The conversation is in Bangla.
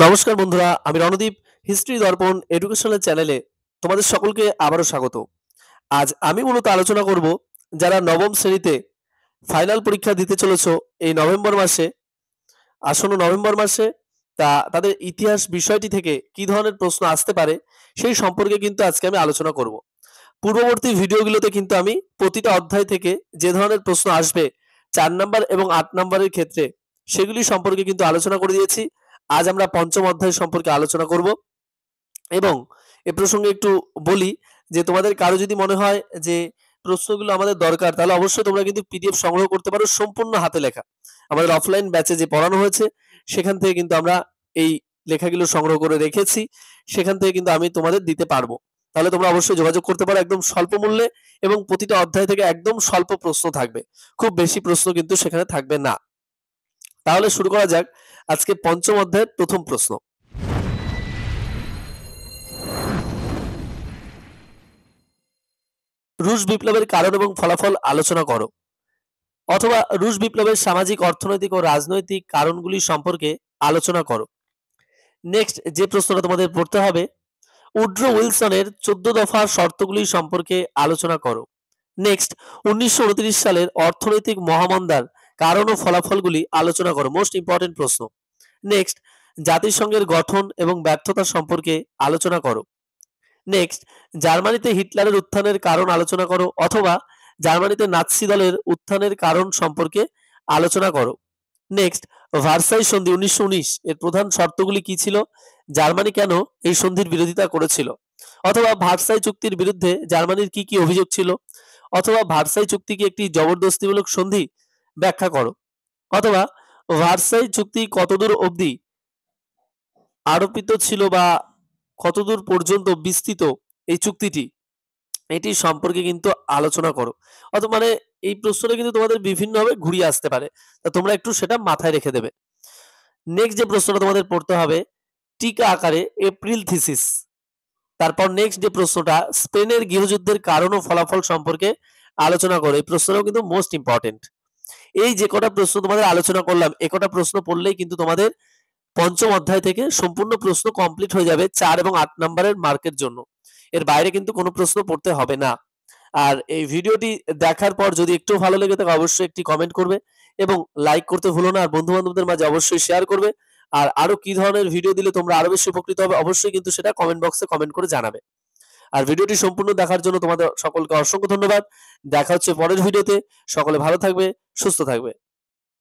নমস্কার বন্ধুরা, আমি রণদীপ হিস্ট্রি দর্পণ এডুকেশনাল চ্যানেলে তোমাদের সকলকে আবারও স্বাগত। আজ আমি মূলত আলোচনা করব যারা নবম শ্রেণীতে ফাইনাল পরীক্ষা দিতে চলেছো এই নভেম্বর মাসে, আসন্ন নভেম্বর মাসে, তাদের ইতিহাস বিষয়টি থেকে কি ধরনের প্রশ্ন আসতে পারে সেই সম্পর্কে কিন্তু আজকে আমি আলোচনা করব। পূর্ববর্তী ভিডিওগুলোতে কিন্তু আমি প্রতিটা অধ্যায় থেকে যে ধরনের প্রশ্ন আসবে 4 নাম্বার এবং 8 নাম্বারের ক্ষেত্রে সেগুলি সম্পর্কে কিন্তু আলোচনা করে দিয়েছি। আজ আমরা পঞ্চম অধ্যায় সম্পর্কে আলোচনা করব এবং এ প্রসঙ্গে একটু বলি যে তোমাদের কারো যদি মনে হয় যে প্রশ্নগুলো আমাদের দরকার, তাহলে অবশ্যই তোমরা কিন্তু পিডিএফ সংগ্রহ করতে পারো সম্পূর্ণ হাতে লেখা। আমাদের অফলাইন ব্যাচে যে পড়ানো হয়েছে সেখান থেকে কিন্তু আমরা এই লেখাগুলো সংগ্রহ করে রেখেছি, সেখান থেকে কিন্তু আমি তোমাদের দিতে পারবো। তাহলে তোমরা অবশ্যই যোগাযোগ করতে পারো একদম স্বল্প মূল্যে, এবং প্রতিটা অধ্যায় থেকে একদম স্বল্প প্রশ্ন থাকবে, খুব বেশি প্রশ্ন কিন্তু সেখানে থাকবে না। তাহলে শুরু করা যাক আজকে পঞ্চম অধ্যায়ের প্রথম প্রশ্ন। রুশ বিপ্লবের কারণ এবং ফলাফল আলোচনা করো, অথবা রুশ বিপ্লবের সামাজিক, অর্থনৈতিক ও রাজনৈতিক কারণগুলি সম্পর্কে আলোচনা করো। নেক্সট যে প্রশ্নটা তোমাদের পড়তে হবে, উড্রো উইলসনের 14 দফা শর্তগুলি সম্পর্কে আলোচনা করো। নেক্সট 1929 সালের অর্থনৈতিক মহামন্দার কারণ ও ফলাফলগুলি আলোচনা করো, মোস্ট ইম্পর্টেন্ট প্রশ্ন। নেক্সট জাতিসংঘের গঠন এবং ব্যর্থতা সম্পর্কে আলোচনা করো। নেক্সট জার্মানিতে হিটলারের উত্থানের কারণ আলোচনা করো, অথবা জার্মানিতে নাৎসি দলের উত্থানের কারণ সম্পর্কে আলোচনা করো। নেক্সট ভার্সাই সন্ধি 1919 এর প্রধান শর্তগুলি কি ছিল, জার্মানি কেন এই সন্ধির বিরোধিতা করেছিল, অথবা ভার্সাই চুক্তির বিরুদ্ধে জার্মানির কি কি অভিযোগ ছিল, অথবা ভার্সাই চুক্তি কি একটি জবরদস্তিমূলক সন্ধি, ব্যাখ্যা করো। অথবা ভার্সাই চুক্তি কতদূর অবধি আরোপিত ছিল বা কতদূর পর্যন্ত বিস্তৃত এই চুক্তিটি, এটি সম্পর্কে কিন্তু আলোচনা করো। অথবা মানে এই প্রশ্নটা কিন্তু তোমাদের বিভিন্নভাবে ঘুরিয়ে আসতে পারে, তা তোমরা একটু সেটা মাথায় রেখে দেবে। নেক্সট যে প্রশ্নটা তোমাদের পড়তে হবে, টিকা আকারে এপ্রিল থিসিস। তারপর নেক্সট যে প্রশ্নটা, স্পেনের গৃহযুদ্ধের কারণ ও ফলাফল সম্পর্কে আলোচনা করো। এই প্রশ্নটাও কিন্তু মোস্ট ইম্পর্টেন্ট। এই যে কটা প্রশ্ন তোমাদের আলোচনা করলাম, এ কটা প্রশ্ন পড়লেই কিন্তু তোমাদের পঞ্চম অধ্যায় থেকে সম্পূর্ণ প্রশ্ন কমপ্লিট হয়ে যাবে 4 এবং 8 নাম্বারের মার্কের জন্য। এর বাইরে কিন্তু কোনো প্রশ্ন পড়তে হবে না। আর এই ভিডিওটি দেখার পর যদি একটু ভালো লেগে থাকে অবশ্যই একটি কমেন্ট করবে এবং লাইক করতে ভুলো না, আর বন্ধু বান্ধবদের মাঝে অবশ্যই শেয়ার করবে। আর আরো কি ধরনের ভিডিও দিলে তোমরা আরো বেশি উপকৃত হবে অবশ্যই কিন্তু সেটা কমেন্ট বক্সে কমেন্ট করে জানাবে। আর ভিডিওটি সম্পূর্ণ দেখার জন্য তোমাদের সকলকে অসংখ্য ধন্যবাদ। দেখা হচ্ছে পরের ভিডিওতে। সকলে ভালো থাকবে, সুস্থ থাকবে।